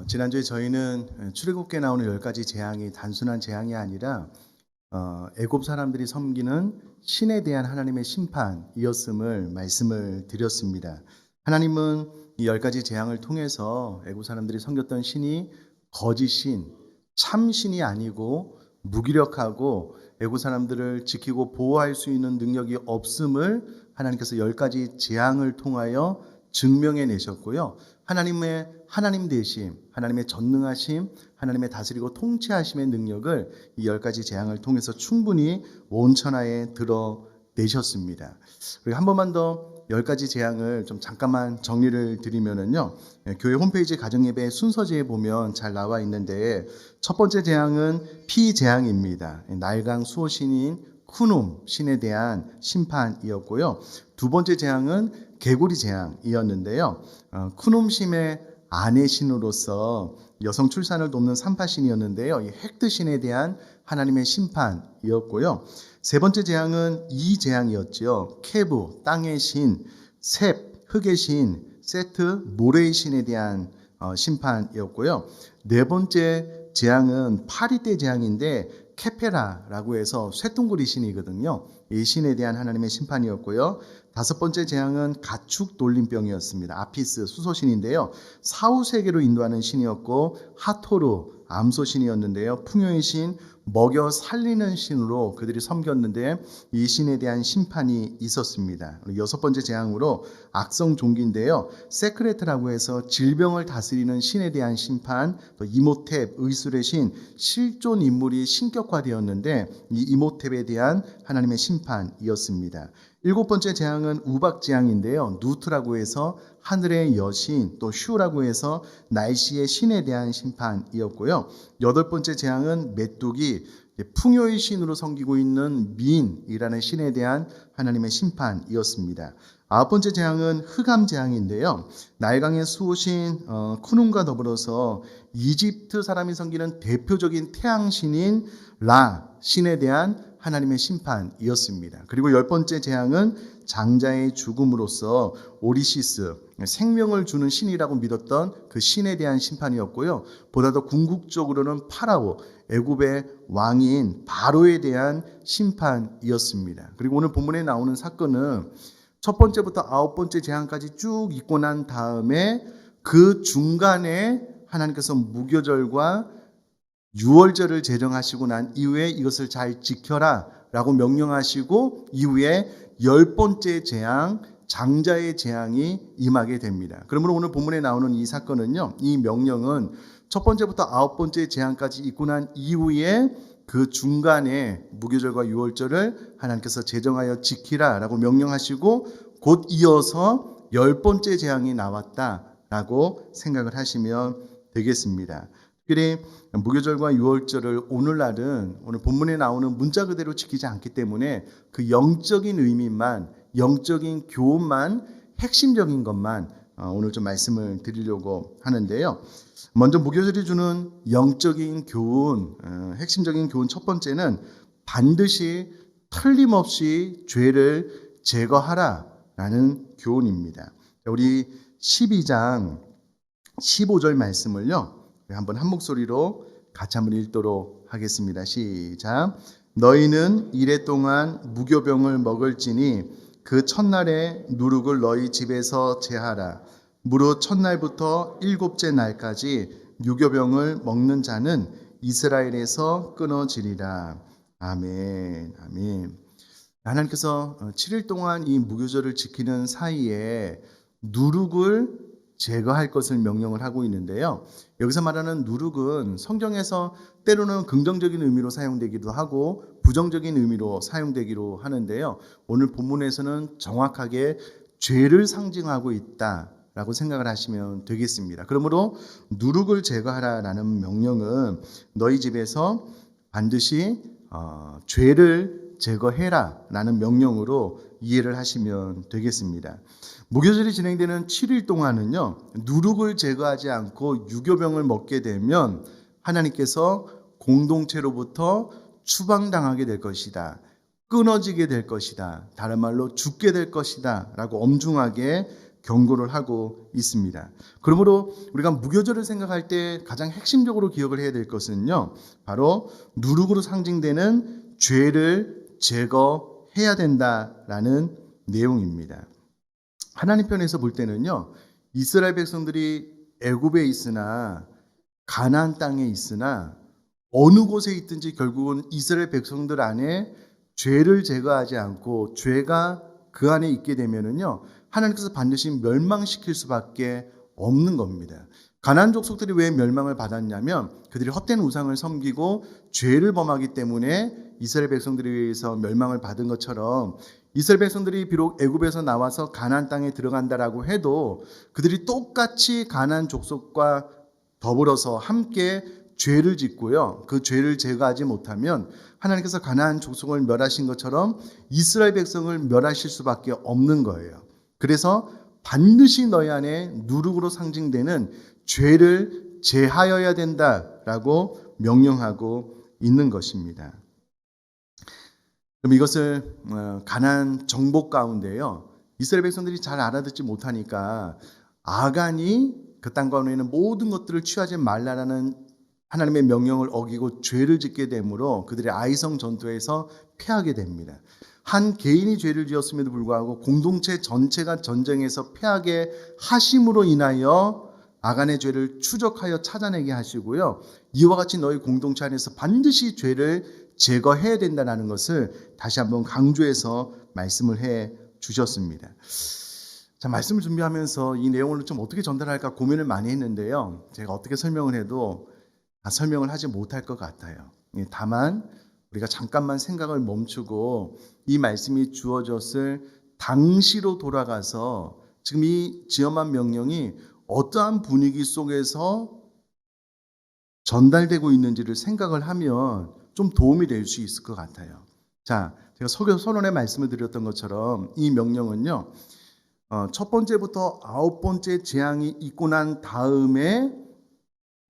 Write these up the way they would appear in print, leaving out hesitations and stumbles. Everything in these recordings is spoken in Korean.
지난주에 저희는 출애굽기에 나오는 10가지 재앙이 단순한 재앙이 아니라 애굽 사람들이 섬기는 신에 대한 하나님의 심판이었음을 말씀을 드렸습니다. 하나님은 이 10가지 재앙을 통해서 애굽 사람들이 섬겼던 신이 거짓신, 참신이 아니고 무기력하고 애굽 사람들을 지키고 보호할 수 있는 능력이 없음을 하나님께서 10가지 재앙을 통하여 증명해 내셨고요. 하나님의 하나님 되심, 하나님의 전능하심, 하나님의 다스리고 통치하심의 능력을 이 10가지 재앙을 통해서 충분히 온 천하에 드러내셨습니다. 그리고 한 번만 더 10가지 재앙을 좀 잠깐만 정리를 드리면은요. 교회 홈페이지 가정예배 순서지에 보면 잘 나와 있는데 첫 번째 재앙은 피재앙입니다. 날강 수호신인 쿠눔 신에 대한 심판이었고요. 두 번째 재앙은 개구리 재앙이었는데요. 쿠눔심의 아내 신으로서 여성 출산을 돕는 산파신이었는데요. 이 헥트 신에 대한 하나님의 심판이었고요. 세 번째 재앙은 이 재앙이었죠. 케부 땅의 신, 셉 흙의 신, 세트 모래의 신에 대한 심판이었고요. 네 번째 재앙은 파리떼 재앙인데 케페라라고 해서 쇠둥그리 신이거든요. 이 신에 대한 하나님의 심판이었고요. 다섯 번째 재앙은 가축 돌림병이었습니다. 아피스 수소신인데요. 사후세계로 인도하는 신이었고 하토르 암소신이었는데요. 풍요의 신, 먹여 살리는 신으로 그들이 섬겼는데 이 신에 대한 심판이 있었습니다. 여섯 번째 재앙으로 악성 종기인데요. 세크레트라고 해서 질병을 다스리는 신에 대한 심판, 또 이모탭 의술의 신, 실존 인물이 신격화되었는데 이 이모탭에 대한 하나님의 심판이었습니다. 일곱 번째 재앙은 우박 재앙인데요. 누트라고 해서 하늘의 여신, 또 슈라고 해서 날씨의 신에 대한 심판이었고요. 여덟 번째 재앙은 메뚜기, 풍요의 신으로 섬기고 있는 민이라는 신에 대한 하나님의 심판이었습니다. 아홉 번째 재앙은 흑암 재앙인데요. 나일강의 수호신 쿠눔과 더불어서 이집트 사람이 섬기는 대표적인 태양신인 라 신에 대한 하나님의 심판이었습니다. 그리고 열 번째 재앙은 장자의 죽음으로써 오리시스, 생명을 주는 신이라고 믿었던 그 신에 대한 심판이었고요. 보다 더 궁극적으로는 파라오, 애굽의 왕인 바로에 대한 심판이었습니다. 그리고 오늘 본문에 나오는 사건은 첫 번째부터 아홉 번째 재앙까지 쭉 있고 난 다음에 그 중간에 하나님께서 무교절과 유월절을 제정하시고 난 이후에 이것을 잘 지켜라 라고 명령하시고 이후에 열 번째 재앙, 장자의 재앙이 임하게 됩니다. 그러므로 오늘 본문에 나오는 이 사건은요, 이 명령은 첫 번째부터 아홉 번째 재앙까지 있고 난 이후에 그 중간에 무교절과 유월절을 하나님께서 제정하여 지키라 라고 명령하시고 곧 이어서 열 번째 재앙이 나왔다라고 생각을 하시면 되겠습니다. 특별히 무교절과 유월절을 오늘날은 오늘 본문에 나오는 문자 그대로 지키지 않기 때문에 그 영적인 의미만, 영적인 교훈만, 핵심적인 것만 오늘 좀 말씀을 드리려고 하는데요. 먼저 무교절이 주는 영적인 교훈, 핵심적인 교훈 첫 번째는 반드시 틀림없이 죄를 제거하라라는 교훈입니다. 우리 12장 15절 말씀을요. 한번 한 목소리로 같이 한번 읽도록 하겠습니다. 시작. 너희는 이래 동안 무교병을 먹을지니 그 첫날에 누룩을 너희 집에서 제하라. 무릇 첫날부터 일곱째 날까지 유교병을 먹는 자는 이스라엘에서 끊어지리라. 아멘. 아멘. 하나님께서 7일 동안 이 무교절을 지키는 사이에 누룩을 제거할 것을 명령을 하고 있는데요. 여기서 말하는 누룩은 성경에서 때로는 긍정적인 의미로 사용되기도 하고 부정적인 의미로 사용되기도 하는데요. 오늘 본문에서는 정확하게 죄를 상징하고 있다라고 생각을 하시면 되겠습니다. 그러므로 누룩을 제거하라라는 명령은 너희 집에서 반드시 죄를 제거해라라는 명령으로 이해를 하시면 되겠습니다. 무교절이 진행되는 7일 동안은요, 누룩을 제거하지 않고 유교병을 먹게 되면 하나님께서 공동체로부터 추방당하게 될 것이다. 끊어지게 될 것이다. 다른 말로 죽게 될 것이다. 라고 엄중하게 경고를 하고 있습니다. 그러므로 우리가 무교절을 생각할 때 가장 핵심적으로 기억을 해야 될 것은요, 바로 누룩으로 상징되는 죄를 제거해야 된다라는 내용입니다. 하나님 편에서 볼 때는요, 이스라엘 백성들이 애굽에 있으나 가나안 땅에 있으나 어느 곳에 있든지 결국은 이스라엘 백성들 안에 죄를 제거하지 않고 죄가 그 안에 있게 되면은요, 하나님께서 반드시 멸망시킬 수밖에 없는 겁니다. 가나안 족속들이 왜 멸망을 받았냐면 그들이 헛된 우상을 섬기고 죄를 범하기 때문에 이스라엘 백성들에 의해서 멸망을 받은 것처럼, 이스라엘 백성들이 비록 애굽에서 나와서 가나안 땅에 들어간다라고 해도 그들이 똑같이 가나안 족속과 더불어서 함께 죄를 짓고요, 그 죄를 제거하지 못하면 하나님께서 가나안 족속을 멸하신 것처럼 이스라엘 백성을 멸하실 수밖에 없는 거예요. 그래서 반드시 너희 안에 누룩으로 상징되는 죄를 제하여야 된다라고 명령하고 있는 것입니다. 그럼 이것을 가나안 정복 가운데요, 이스라엘 백성들이 잘 알아듣지 못하니까 아간이 그 땅 가운데 있는 모든 것들을 취하지 말라라는 하나님의 명령을 어기고 죄를 짓게 되므로 그들의 아이성 전투에서 패하게 됩니다. 한 개인이 죄를 지었음에도 불구하고 공동체 전체가 전쟁에서 패하게 하심으로 인하여 아간의 죄를 추적하여 찾아내게 하시고요, 이와 같이 너희 공동체 안에서 반드시 죄를 제거해야 된다는 것을 다시 한번 강조해서 말씀을 해 주셨습니다. 자, 말씀을 준비하면서 이 내용을 좀 어떻게 전달할까 고민을 많이 했는데요, 제가 어떻게 설명을 해도 다 설명을 하지 못할 것 같아요. 다만 우리가 잠깐만 생각을 멈추고 이 말씀이 주어졌을 당시로 돌아가서 지금 이 지엄한 명령이 어떠한 분위기 속에서 전달되고 있는지를 생각을 하면 좀 도움이 될 수 있을 것 같아요. 자, 제가 설교 선언에 말씀을 드렸던 것처럼 이 명령은요, 첫 번째부터 9번째 재앙이 있고 난 다음에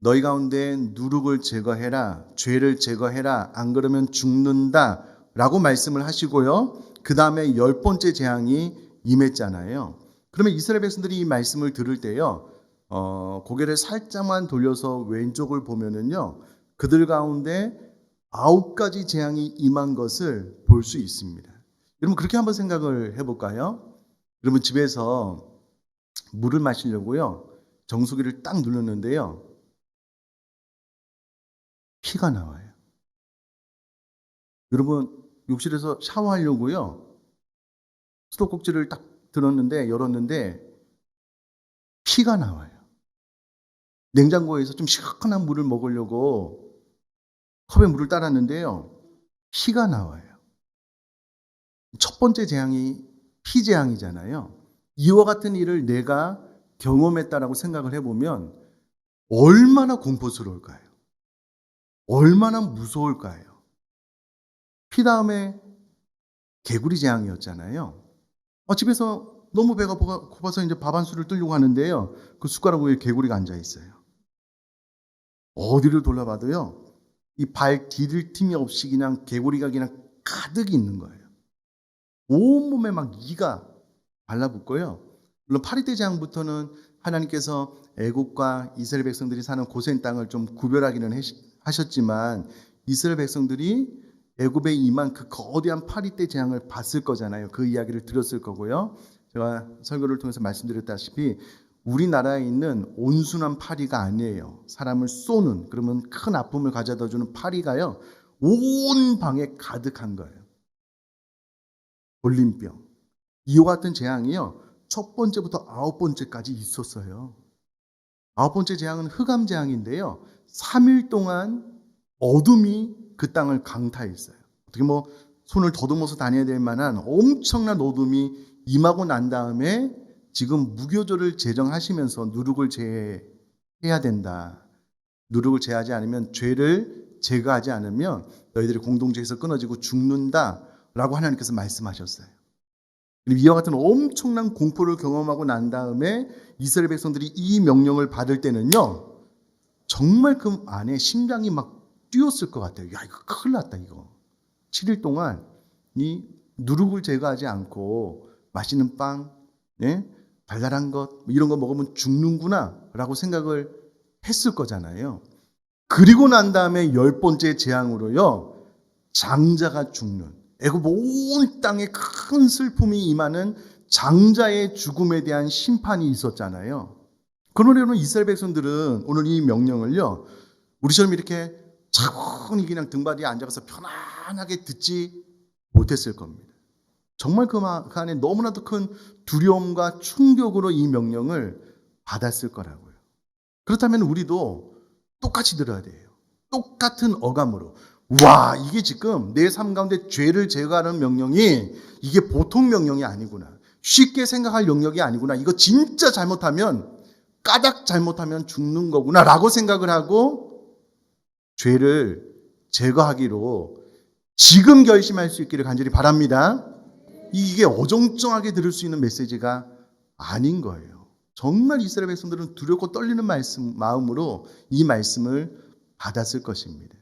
너희 가운데 누룩을 제거해라, 죄를 제거해라, 안 그러면 죽는다 라고 말씀을 하시고요, 그 다음에 10번째 재앙이 임했잖아요. 그러면 이스라엘 백성들이 이 말씀을 들을 때요, 고개를 살짝만 돌려서 왼쪽을 보면은요, 그들 가운데 9가지 재앙이 임한 것을 볼 수 있습니다. 여러분, 그렇게 한번 생각을 해볼까요? 여러분, 집에서 물을 마시려고요, 정수기를 딱 눌렀는데요, 피가 나와요. 여러분, 욕실에서 샤워하려고요, 수도꼭지를 딱 열었는데 피가 나와요. 냉장고에서 좀 시원한 물을 먹으려고 컵에 물을 따랐는데요, 피가 나와요. 첫 번째 재앙이 피재앙이잖아요. 이와 같은 일을 내가 경험했다라고 생각을 해보면 얼마나 공포스러울까요? 얼마나 무서울까요? 피 다음에 개구리 재앙이었잖아요. 집에서 너무 배가 고파서 이제 밥 한 술을 뜨려고 하는데요, 그 숟가락 위에 개구리가 앉아 있어요. 어디를 돌아봐도요, 이 발 디딜 틈이 없이 그냥 개구리가 그냥 가득 있는 거예요. 온몸에 막 이가 발라붙고요. 물론 파리떼 재앙부터는 하나님께서 애국과 이스라엘 백성들이 사는 고센 땅을 좀 구별하기는 하셨지만 이스라엘 백성들이 애굽에 임한 그 거대한 파리떼 재앙을 봤을 거잖아요. 그 이야기를 들었을 거고요. 제가 설교를 통해서 말씀드렸다시피 우리나라에 있는 온순한 파리가 아니에요. 사람을 쏘는, 그러면 큰 아픔을 가져다 주는 파리가요, 온 방에 가득한 거예요. 돌림병. 이와 같은 재앙이요, 첫 번째부터 9번째까지 있었어요. 9번째 재앙은 흑암 재앙인데요, 3일 동안 어둠이 그 땅을 강타했어요. 어떻게 손을 더듬어서 다녀야 될 만한 엄청난 어둠이 임하고 난 다음에 지금 무교절을 제정하시면서 누룩을 제해야 된다. 누룩을 제하지 않으면, 죄를 제거하지 않으면 너희들이 공동체에서 끊어지고 죽는다라고 하나님께서 말씀하셨어요. 이와 같은 엄청난 공포를 경험하고 난 다음에 이스라엘 백성들이 이 명령을 받을 때는요, 정말 그 안에 심장이 막 뛰었을 것 같아요. 야, 이거 큰일 났다, 이거. 7일 동안 이 누룩을 제거하지 않고 맛있는 빵, 달달한 것, 이런 거 먹으면 죽는구나 라고 생각을 했을 거잖아요. 그리고 난 다음에 10번째 재앙으로요, 장자가 죽는, 애굽 온 땅에 큰 슬픔이 임하는 장자의 죽음에 대한 심판이 있었잖아요. 그러므로 이스라엘 백성들은 오늘 이 명령을요, 우리처럼 이렇게 차분히 그냥 등받이에 앉아서 편안하게 듣지 못했을 겁니다. 정말 그 안에 너무나도 큰 두려움과 충격으로 이 명령을 받았을 거라고요. 그렇다면 우리도 똑같이 들어야 돼요. 똑같은 어감으로. 와, 이게 지금 내 삶 가운데 죄를 제거하는 명령이 이게 보통 명령이 아니구나. 쉽게 생각할 영역이 아니구나. 이거 진짜 잘못하면, 까닭 잘못하면 죽는 거구나 라고 생각을 하고 죄를 제거하기로 지금 결심할 수 있기를 간절히 바랍니다. 이게 어정쩡하게 들을 수 있는 메시지가 아닌 거예요. 정말 이스라엘 백성들은 두렵고 떨리는 마음으로 이 말씀을 받았을 것입니다.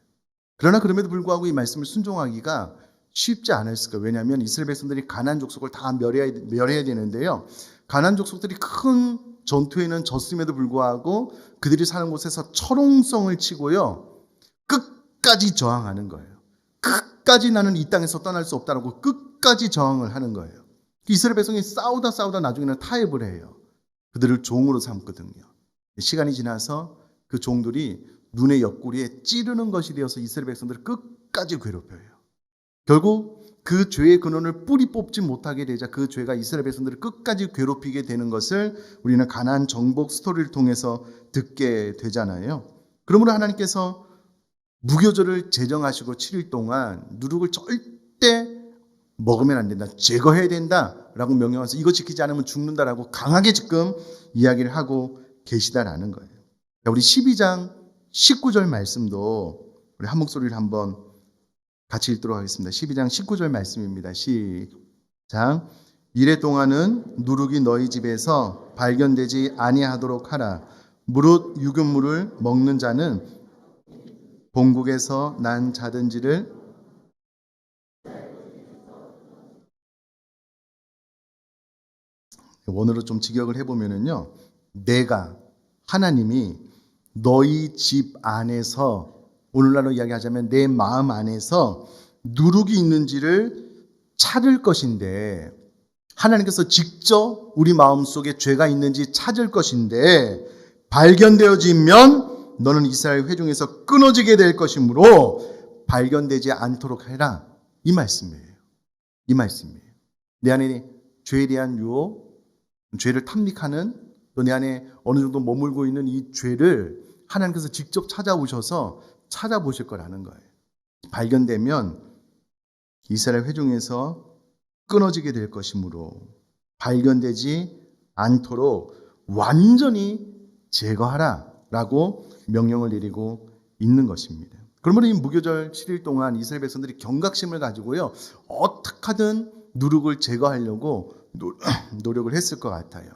그러나 그럼에도 불구하고 이 말씀을 순종하기가 쉽지 않았을 거예요. 왜냐하면 이스라엘 백성들이 가나안 족속을 다 멸해야 되는데요. 가나안 족속들이 큰 전투에는 졌음에도 불구하고 그들이 사는 곳에서 철옹성을 치고요, 끝까지 저항하는 거예요. 끝까지 나는 이 땅에서 떠날 수 없다라고 끝까지 저항을 하는 거예요. 이스라엘 백성이 싸우다 나중에는 타협을 해요. 그들을 종으로 삼거든요. 시간이 지나서 그 종들이 눈의 옆구리에 찌르는 것이 되어서 이스라엘 백성들을 끝까지 괴롭혀요. 결국 그 죄의 근원을 뿌리 뽑지 못하게 되자 그 죄가 이스라엘 백성들을 끝까지 괴롭히게 되는 것을 우리는 가나안 정복 스토리를 통해서 듣게 되잖아요. 그러므로 하나님께서 무교절을 제정하시고 7일 동안 누룩을 절대 먹으면 안 된다, 제거해야 된다라고 명령해서 이거 지키지 않으면 죽는다라고 강하게 지금 이야기를 하고 계시다라는 거예요. 우리 12장 19절 말씀도 우리 한 목소리를 한번 같이 읽도록 하겠습니다. 12장 19절 말씀입니다. 시작. 이래 동안은 누룩이 너희 집에서 발견되지 아니하도록 하라. 무릇 유균물을 먹는 자는 본국에서 난 자든지를 원어로 좀 직역을 해보면은요, 내가 하나님이 너희 집 안에서, 오늘날로 이야기하자면 내 마음 안에서 누룩이 있는지를 찾을 것인데, 하나님께서 직접 우리 마음속에 죄가 있는지 찾을 것인데, 발견되어지면 너는 이스라엘 회중에서 끊어지게 될 것이므로 발견되지 않도록 해라. 이 말씀이에요. 이 말씀이에요. 내 안에 죄에 대한 유혹, 죄를 탐닉하는, 또 내 안에 어느 정도 머물고 있는 이 죄를 하나님께서 직접 찾아오셔서 찾아보실 거라는 거예요. 발견되면 이스라엘 회중에서 끊어지게 될 것이므로 발견되지 않도록 완전히 제거하라 라고 명령을 내리고 있는 것입니다. 그러므로 이 무교절 7일 동안 이스라엘 백성들이 경각심을 가지고요, 어떻게 하든 누룩을 제거하려고 노력을 했을 것 같아요.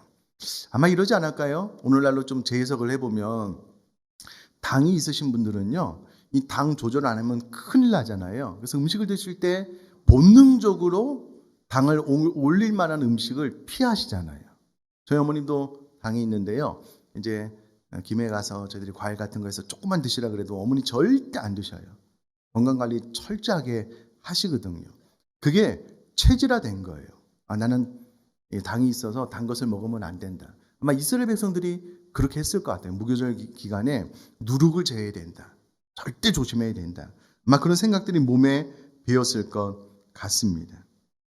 아마 이러지 않을까요? 오늘날로 좀 재해석을 해보면, 당이 있으신 분들은요, 이 당 조절 안 하면 큰일 나잖아요. 그래서 음식을 드실 때 본능적으로 당을 올릴 만한 음식을 피하시잖아요. 저희 어머님도 당이 있는데요, 이제 김해 가서 저희들이 과일 같은 거 해서 조금만 드시라 그래도 어머니 절대 안 드셔요. 건강관리 철저하게 하시거든요. 그게 체질화된 거예요. 나는 당이 있어서 단 것을 먹으면 안 된다. 아마 이스라엘 백성들이 그렇게 했을 것 같아요. 무교절 기간에 누룩을 제해야 된다, 절대 조심해야 된다. 아마 그런 생각들이 몸에 배었을 것 같습니다.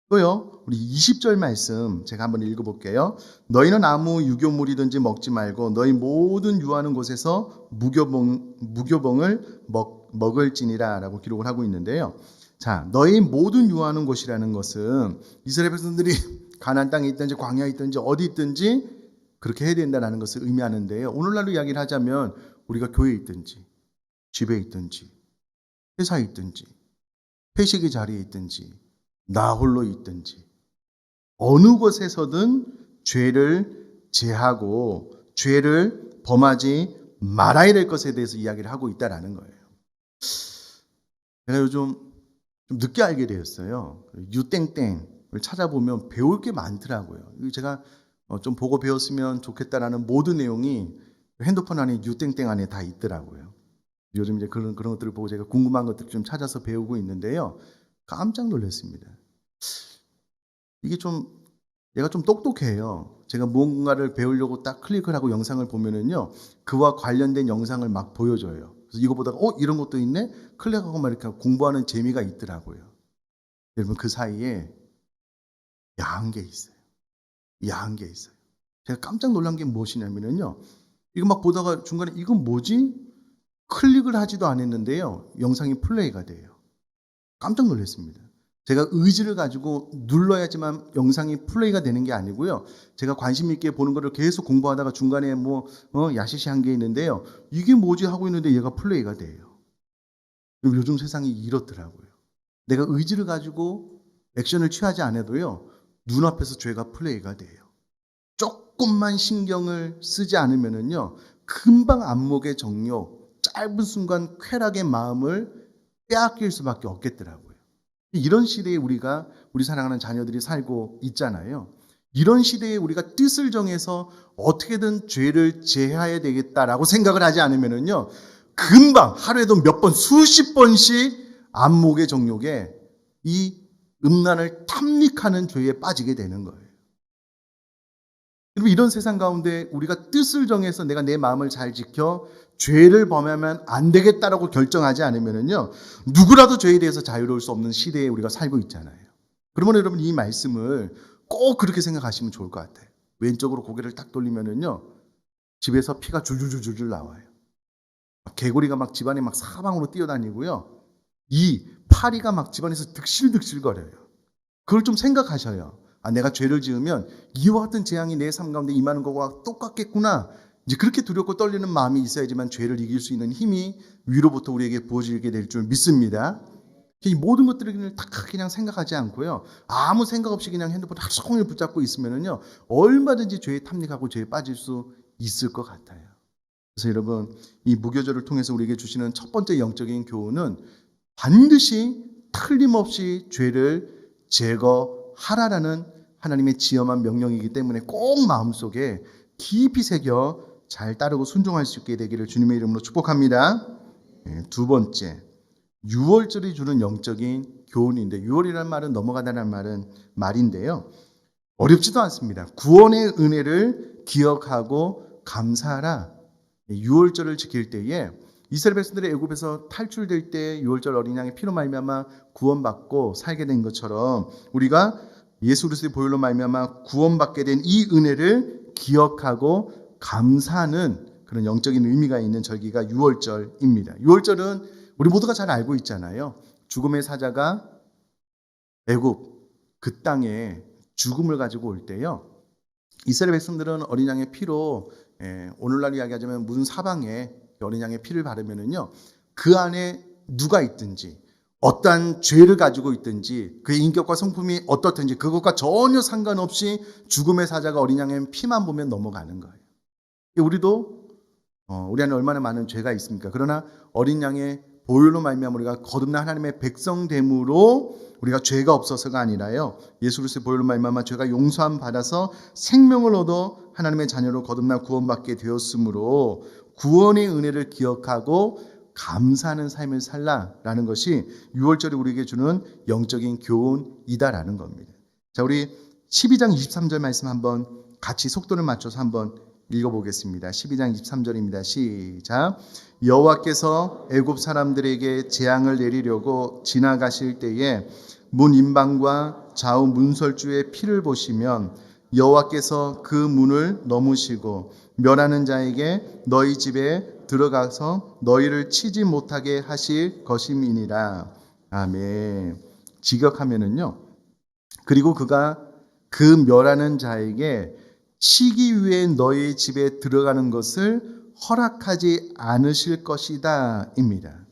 또요, 우리 20절 말씀 제가 한번 읽어볼게요. 너희는 아무 유교물이든지 먹지 말고 너희 모든 유하는 곳에서 무교봉을 먹을지니라 라고 기록을 하고 있는데요. 자, 너희 모든 유하는 곳이라는 것은 이스라엘 백성들이 가나안 땅에 있든지 광야에 있든지 어디 있든지 그렇게 해야 된다는 것을 의미하는데요. 오늘날로 이야기를 하자면 우리가 교회에 있든지 집에 있든지 회사에 있든지 회식의 자리에 있든지 나 홀로 있든지 어느 곳에서든 죄를 제하고 죄를 범하지 말아야 될 것에 대해서 이야기를 하고 있다는 거예요. 제가 요즘 좀 늦게 알게 되었어요. 유땡땡을 찾아보면 배울 게 많더라고요. 제가 좀 보고 배웠으면 좋겠다라는 모든 내용이 핸드폰 안에 유땡땡 안에 다 있더라고요. 요즘 이제 그런 것들을 보고 제가 궁금한 것들 좀 찾아서 배우고 있는데요. 깜짝 놀랐습니다. 이게 얘가 좀 똑똑해요. 제가 무언가를 배우려고 딱 클릭을 하고 영상을 보면은요, 그와 관련된 영상을 막 보여줘요. 그래서 이거 보다가 이런 것도 있네? 클릭하고 막 이렇게 공부하는 재미가 있더라고요. 여러분, 그 사이에 야한 게 있어요. 야한 게 있어요. 제가 깜짝 놀란 게 무엇이냐면요, 이거 막 보다가 중간에 이건 뭐지? 클릭을 하지도 않았는데요, 영상이 플레이가 돼요. 깜짝 놀랐습니다. 제가 의지를 가지고 눌러야지만 영상이 플레이가 되는 게 아니고요, 제가 관심 있게 보는 거를 계속 공부하다가 중간에 야시시한 게 있는데요, 이게 뭐지 하고 있는데 얘가 플레이가 돼요. 요즘 세상이 이렇더라고요. 내가 의지를 가지고 액션을 취하지 않아도요, 눈앞에서 죄가 플레이가 돼요. 조금만 신경을 쓰지 않으면은요, 금방 안목의 정욕, 짧은 순간 쾌락의 마음을 빼앗길 수밖에 없겠더라고요. 이런 시대에 우리 사랑하는 자녀들이 살고 있잖아요. 이런 시대에 우리가 뜻을 정해서 어떻게든 죄를 제해야 되겠다라고 생각을 하지 않으면은요, 금방 하루에도 몇 번, 수십 번씩 안목의 정욕에 이 음란을 탐닉하는 죄에 빠지게 되는 거예요. 그리고 이런 세상 가운데 우리가 뜻을 정해서 내가 내 마음을 잘 지켜 죄를 범하면 안 되겠다라고 결정하지 않으면은요, 누구라도 죄에 대해서 자유로울 수 없는 시대에 우리가 살고 있잖아요. 그러면 여러분, 이 말씀을 꼭 그렇게 생각하시면 좋을 것 같아요. 왼쪽으로 고개를 딱 돌리면은요, 집에서 피가 줄줄줄줄 나와요. 개구리가 막 집안에 막 사방으로 뛰어다니고요, 이 파리가 막 집안에서 득실득실거려요. 그걸 좀 생각하셔요. 내가 죄를 지으면 이와 같은 재앙이 내 삶 가운데 임하는 것과 똑같겠구나. 이제 그렇게 두렵고 떨리는 마음이 있어야지만 죄를 이길 수 있는 힘이 위로부터 우리에게 부어지게 될 줄 믿습니다. 이 모든 것들을 다 그냥 생각하지 않고요, 아무 생각 없이 그냥 핸드폰 하루 종일 붙잡고 있으면은요, 얼마든지 죄에 탐닉하고 죄에 빠질 수 있을 것 같아요. 그래서 여러분, 이 무교절을 통해서 우리에게 주시는 첫 번째 영적인 교훈은 반드시 틀림없이 죄를 제거하라라는 하나님의 지엄한 명령이기 때문에 꼭 마음속에 깊이 새겨 잘 따르고 순종할 수 있게 되기를 주님의 이름으로 축복합니다. 두 번째, 유월절이 주는 영적인 교훈인데, 유월이라는 말은 넘어가다는 말인데요, 어렵지도 않습니다. 구원의 은혜를 기억하고 감사하라. 유월절을 지킬 때에 이스라엘 백성들의 애굽에서 탈출될 때 유월절 어린 양의 피로 말미암아 구원받고 살게 된 것처럼 우리가 예수 그리스도의 보혈로 말미암아 구원받게 된 이 은혜를 기억하고 감사하는 그런 영적인 의미가 있는 절기가 유월절입니다. 유월절은 우리 모두가 잘 알고 있잖아요. 죽음의 사자가 애굽 그 땅에 죽음을 가지고 올 때요, 이스라엘 백성들은 어린 양의 피로 오늘날 이야기하자면 무슨 사방에 어린 양의 피를 바르면은요, 그 안에 누가 있든지 어떠한 죄를 가지고 있든지 그의 인격과 성품이 어떻든지 그것과 전혀 상관없이 죽음의 사자가 어린 양의 피만 보면 넘어가는 거예요. 우리도 우리 안에 얼마나 많은 죄가 있습니까? 그러나 어린 양의 보혈로 말미암아 우리가 거듭난 하나님의 백성됨으로 우리가 죄가 없어서가 아니라요, 예수 그리스도의 보혈로 말미암아 죄가 용서함 받아서 생명을 얻어 하나님의 자녀로 거듭나 구원받게 되었으므로 구원의 은혜를 기억하고 감사하는 삶을 살라라는 것이 유월절이 우리에게 주는 영적인 교훈이다라는 겁니다. 자, 우리 12장 23절 말씀 한번 같이 속도를 맞춰서 한번 읽어보겠습니다. 12장 23절입니다. 시작. 여호와께서 애굽 사람들에게 재앙을 내리려고 지나가실 때에 문 임방과 좌우 문설주의 피를 보시면 여호와께서 그 문을 넘으시고 멸하는 자에게 너희 집에 들어가서 너희를 치지 못하게 하실 것임이니라. 아멘. 직역하면은요, 그리고 그가 그 멸하는 자에게 치기 위해 너희 집에 들어가는 것을 허락하지 않으실 것이다 입니다.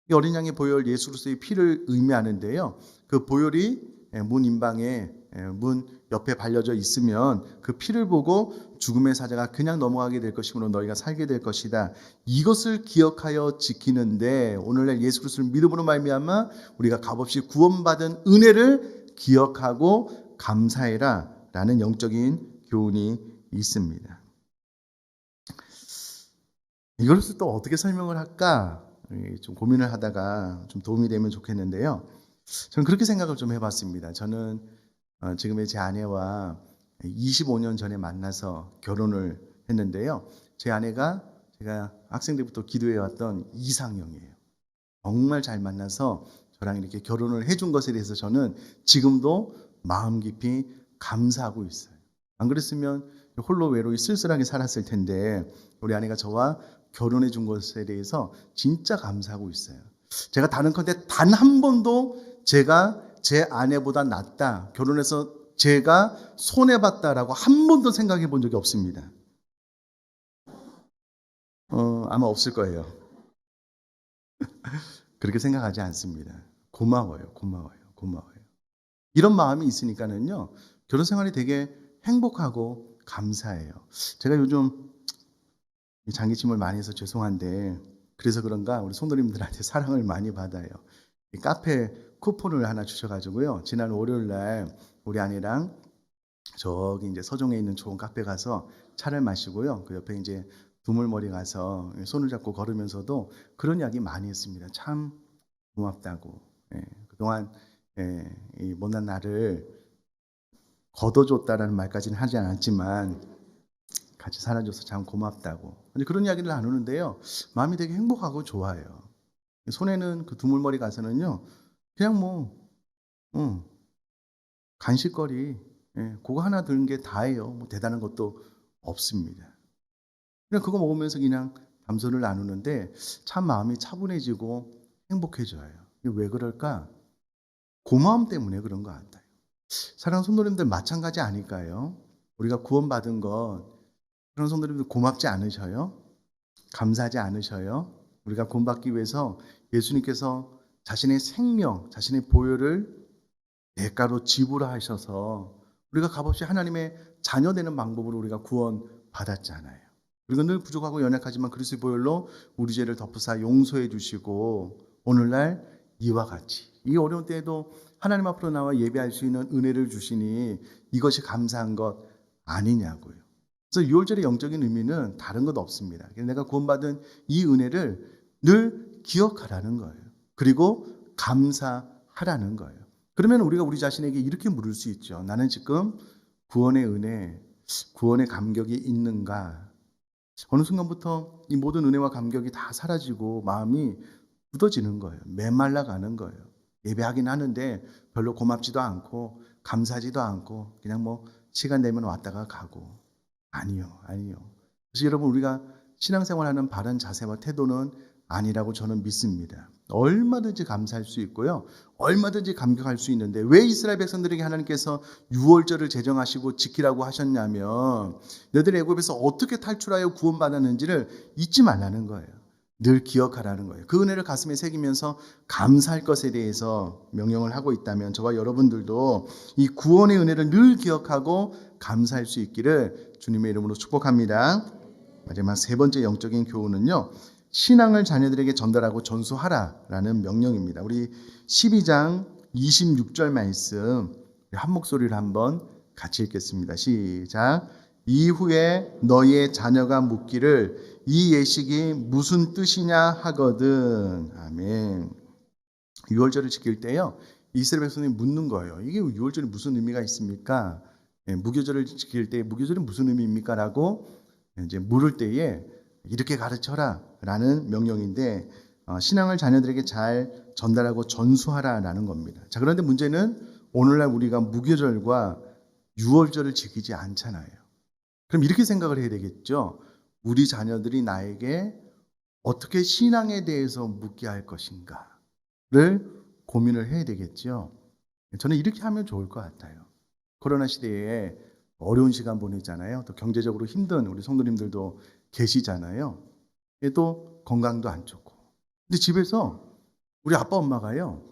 이 어린 양의 보혈, 예수 그리스도의 피를 의미하는데요, 그 보혈이 문 임방에 문 옆에 발려져 있으면 그 피를 보고 죽음의 사자가 그냥 넘어가게 될 것이므로 너희가 살게 될 것이다. 이것을 기억하여 지키는데 오늘날 예수 그리스도를 믿음으로 말미암아 우리가 값없이 구원받은 은혜를 기억하고 감사해라 라는 영적인 교훈이 있습니다. 이것을 또 어떻게 설명을 할까 좀 고민을 하다가 좀 도움이 되면 좋겠는데요. 저는 그렇게 생각을 좀 해봤습니다. 저는 지금의 제 아내와 25년 전에 만나서 결혼을 했는데요. 제 아내가 제가 학생 때부터 기도해왔던 이상형이에요. 정말 잘 만나서 저랑 이렇게 결혼을 해준 것에 대해서 저는 지금도 마음 깊이 감사하고 있어요. 안 그랬으면 홀로 외로이 쓸쓸하게 살았을 텐데 우리 아내가 저와 결혼해 준 것에 대해서 진짜 감사하고 있어요. 제가 다른컨대 단 한 번도 제가 제 아내보다 낫다, 결혼해서 제가 손해봤다라고 한 번도 생각해 본 적이 없습니다. 아마 없을 거예요. 그렇게 생각하지 않습니다. 고마워요, 고마워요, 고마워요. 이런 마음이 있으니까는요, 결혼 생활이 되게 행복하고 감사해요. 제가 요즘 장기침을 많이 해서 죄송한데, 그래서 그런가 우리 성도님들한테 사랑을 많이 받아요. 이 카페 쿠폰을 하나 주셔가지고요, 지난 월요일 날 우리 아내랑 저기 이제 서종에 있는 좋은 카페 가서 차를 마시고요, 그 옆에 이제 두물머리 가서 손을 잡고 걸으면서도 그런 이야기 많이 했습니다. 참 고맙다고. 예, 그동안 이 못난 나를 걷어줬다라는 말까지는 하지 않았지만 같이 살아줘서 참 고맙다고. 근데 그런 이야기를 나누는데요, 마음이 되게 행복하고 좋아요. 손에는 그 두물머리 가서는요, 그냥 뭐 간식거리, 그거 하나 드는 게 다예요. 뭐 대단한 것도 없습니다. 그냥 그거 먹으면서 그냥 담소를 나누는데 참 마음이 차분해지고 행복해져요. 이게 왜 그럴까? 고마움 때문에 그런 것 같아요. 사랑하는 성도님들 마찬가지 아닐까요? 우리가 구원받은 것, 그런 성도님들 고맙지 않으셔요? 감사하지 않으셔요? 우리가 구원받기 위해서 예수님께서 자신의 생명, 자신의 보혈을 대가로 지불하셔서 우리가 값없이 하나님의 자녀 되는 방법으로 우리가 구원받았잖아요. 우리가 늘 부족하고 연약하지만 그리스도의 보혈로 우리 죄를 덮으사 용서해 주시고 오늘날 이와 같이 이 어려운 때에도 하나님 앞으로 나와 예배할 수 있는 은혜를 주시니 이것이 감사한 것 아니냐고요. 그래서 6월절의 영적인 의미는 다른 것 없습니다. 내가 구원받은 이 은혜를 늘 기억하라는 거예요. 그리고 감사하라는 거예요. 그러면 우리가 우리 자신에게 이렇게 물을 수 있죠. 나는 지금 구원의 은혜, 구원의 감격이 있는가? 어느 순간부터 이 모든 은혜와 감격이 다 사라지고 마음이 굳어지는 거예요. 메말라 가는 거예요. 예배하긴 하는데 별로 고맙지도 않고 감사하지도 않고 그냥 뭐 시간 되면 왔다가 가고. 아니요, 아니요. 그래서 여러분 우리가 신앙생활하는 바른 자세와 태도는 아니라고 저는 믿습니다. 얼마든지 감사할 수 있고요. 얼마든지 감격할 수 있는데 왜 이스라엘 백성들에게 하나님께서 유월절을 제정하시고 지키라고 하셨냐면 너희들이 애굽에서 어떻게 탈출하여 구원받았는지를 잊지 말라는 거예요. 늘 기억하라는 거예요. 그 은혜를 가슴에 새기면서 감사할 것에 대해서 명령을 하고 있다면 저와 여러분들도 이 구원의 은혜를 늘 기억하고 감사할 수 있기를 주님의 이름으로 축복합니다. 마지막 세 번째 영적인 교훈은요, 신앙을 자녀들에게 전달하고 전수하라라는 명령입니다. 우리 12장 26절 말씀 한 목소리를 한번 같이 읽겠습니다. 시작. 이후에 너희의 자녀가 묻기를 이 예식이 무슨 뜻이냐 하거든. 아멘. 유월절을 지킬 때요, 이스라엘 백성이 묻는 거예요. 이게 유월절이 무슨 의미가 있습니까? 무교절을 지킬 때 무교절이 무슨 의미입니까? 라고 이제 물을 때에 이렇게 가르쳐라 라는 명령인데 신앙을 자녀들에게 잘 전달하고 전수하라라는 겁니다. 자, 그런데 문제는 오늘날 우리가 무교절과 유월절을 지키지 않잖아요. 그럼 이렇게 생각을 해야 되겠죠. 우리 자녀들이 나에게 어떻게 신앙에 대해서 묻게 할 것인가를 고민을 해야 되겠죠. 저는 이렇게 하면 좋을 것 같아요. 코로나 시대에 어려운 시간 보내잖아요. 또 경제적으로 힘든 우리 성도님들도 계시잖아요. 또 건강도 안 좋고. 근데 집에서 우리 아빠 엄마가요,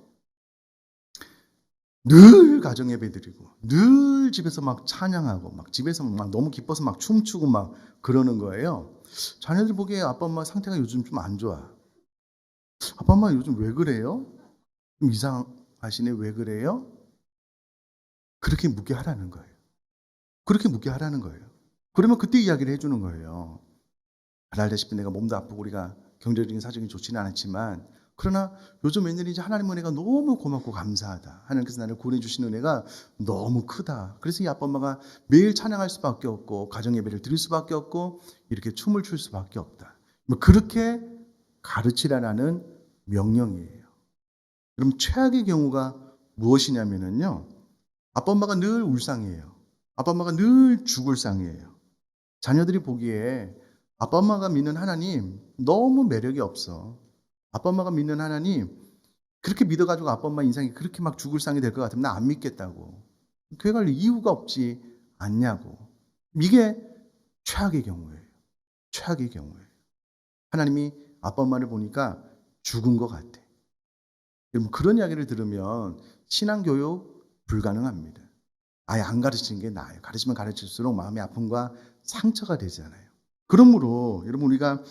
늘 가정 예배 드리고 늘 집에서 막 찬양하고 막 집에서 막 너무 기뻐서 막 춤추고 막 그러는 거예요. 자녀들 보기에 아빠 엄마 상태가 요즘 좀 안 좋아. 아빠 엄마 요즘 왜 그래요? 좀 이상하시네. 왜 그래요? 그렇게 묻게 하라는 거예요. 그렇게 묻게 하라는 거예요. 그러면 그때 이야기를 해주는 거예요. 잘 알다시피 내가 몸도 아프고 우리가 경제적인 사정이 좋지는 않았지만, 그러나 요즘 웬일인지 하나님 은혜가 너무 고맙고 감사하다. 하나님께서 나를 구원해 주신 은혜가 너무 크다. 그래서 이 아빠 엄마가 매일 찬양할 수밖에 없고 가정 예배를 드릴 수밖에 없고 이렇게 춤을 출 수밖에 없다. 뭐 그렇게 가르치라라는 명령이에요. 그럼 최악의 경우가 무엇이냐면요, 아빠 엄마가 늘 울상이에요. 아빠 엄마가 늘 죽을 상이에요. 자녀들이 보기에 아빠 엄마가 믿는 하나님 너무 매력이 없어. 아빠 엄마가 믿는 하나님 그렇게 믿어가지고 아빠 엄마 인생이 그렇게 막 죽을 상이 될 것 같으면 나 안 믿겠다고. 교회 갈 이유가 없지 않냐고. 이게 최악의 경우예요. 최악의 경우예요. 하나님이 아빠 엄마를 보니까 죽은 것 같아. 여러분, 그런 이야기를 들으면 신앙교육 불가능합니다. 아예 안 가르치는 게 나아요. 가르치면 가르칠수록 마음의 아픔과 상처가 되잖아요. 그러므로 여러분, 우리가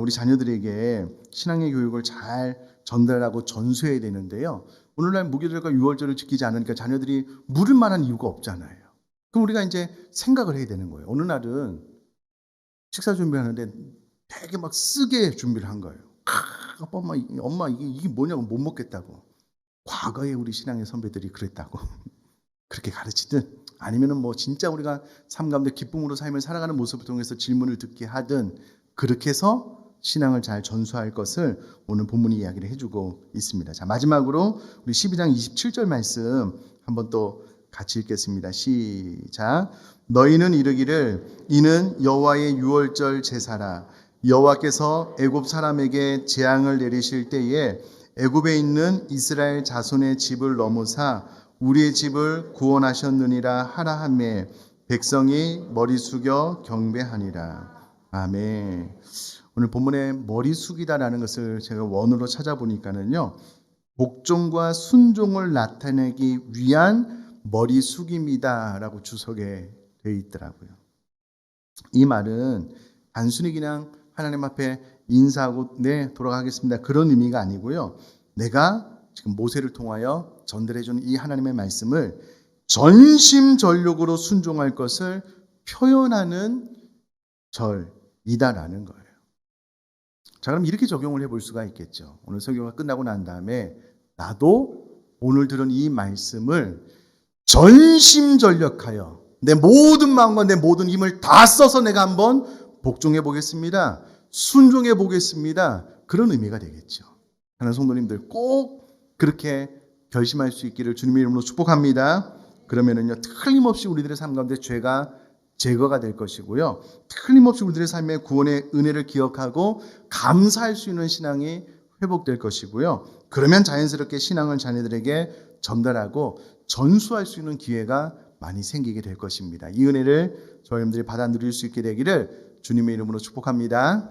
우리 자녀들에게 신앙의 교육을 잘 전달하고 전수해야 되는데요. 오늘날 무교절과 유월절을 지키지 않으니까 자녀들이 물을 만한 이유가 없잖아요. 그럼 우리가 이제 생각을 해야 되는 거예요. 어느 날은 식사 준비하는데 되게 막 쓰게 준비를 한 거예요. 아빠, 엄마 이게 뭐냐고 못 먹겠다고. 과거에 우리 신앙의 선배들이 그랬다고. 그렇게 가르치든 아니면은 뭐 진짜 우리가 삶 가운데 기쁨으로 삶을 살아가는 모습을 통해서 질문을 듣게 하든 그렇게 해서 신앙을 잘 전수할 것을 오늘 본문이 이야기를 해주고 있습니다. 자, 마지막으로 우리 12장 27절 말씀 한번 또 같이 읽겠습니다. 시작. 너희는 이르기를 이는 여호와의 유월절 제사라. 여호와께서 애굽 사람에게 재앙을 내리실 때에 애굽에 있는 이스라엘 자손의 집을 넘으사 우리의 집을 구원하셨느니라 하라 하매 백성이 머리 숙여 경배하니라. 아멘. 오늘 본문에 머리 숙이다라는 것을 제가 원어로 찾아보니까는요, 복종과 순종을 나타내기 위한 머리 숙임이다라고 주석에 되어 있더라고요. 이 말은 단순히 그냥 하나님 앞에 인사하고 네 돌아가겠습니다 그런 의미가 아니고요, 내가 지금 모세를 통하여 전달해주는 이 하나님의 말씀을 전심전력으로 순종할 것을 표현하는 절이다라는 거예요. 자, 그럼 이렇게 적용을 해볼 수가 있겠죠. 오늘 설교가 끝나고 난 다음에 나도 오늘 들은 이 말씀을 전심전력하여 내 모든 마음과 내 모든 힘을 다 써서 내가 한번 복종해 보겠습니다. 순종해 보겠습니다. 그런 의미가 되겠죠. 하는 성도님들 꼭 그렇게 결심할 수 있기를 주님의 이름으로 축복합니다. 그러면은요, 틀림없이 우리들의 삶 가운데 죄가 제거가 될 것이고요, 틀림없이 우리들의 삶의 구원의 은혜를 기억하고 감사할 수 있는 신앙이 회복될 것이고요, 그러면 자연스럽게 신앙을 자녀들에게 전달하고 전수할 수 있는 기회가 많이 생기게 될 것입니다. 이 은혜를 저희들이 받아 누릴 수 있게 되기를 주님의 이름으로 축복합니다.